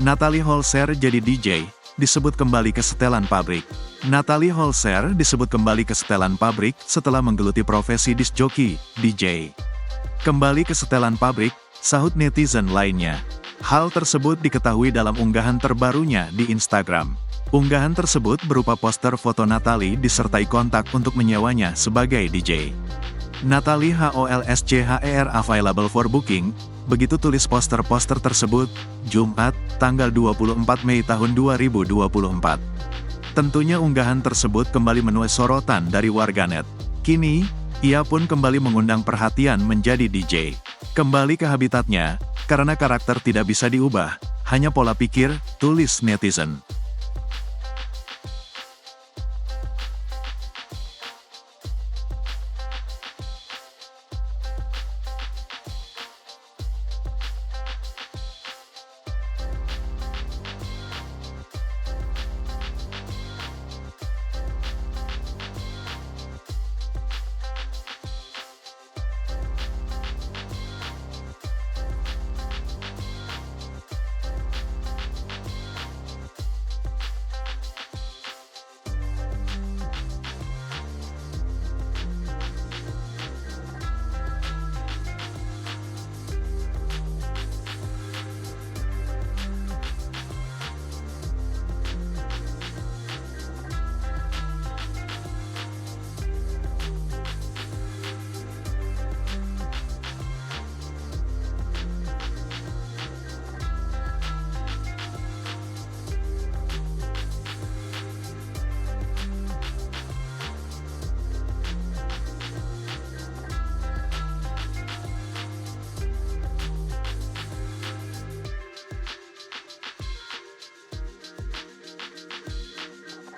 Natalie Holzer jadi DJ, disebut kembali ke setelan pabrik. Natalie Holzer disebut kembali ke setelan pabrik setelah menggeluti profesi disc jockey, DJ. Kembali ke setelan pabrik, sahut netizen lainnya. Hal tersebut diketahui dalam unggahan terbarunya di Instagram. Unggahan tersebut berupa poster foto Natalie disertai kontak untuk menyewanya sebagai DJ. Natalie Holzer available for booking, begitu tulis poster-poster tersebut, Jumat, tanggal 24 Mei tahun 2024. Tentunya unggahan tersebut kembali menuai sorotan dari warganet. Kini, ia pun kembali mengundang perhatian menjadi DJ. Kembali ke habitatnya, karena karakter tidak bisa diubah, hanya pola pikir, tulis netizen.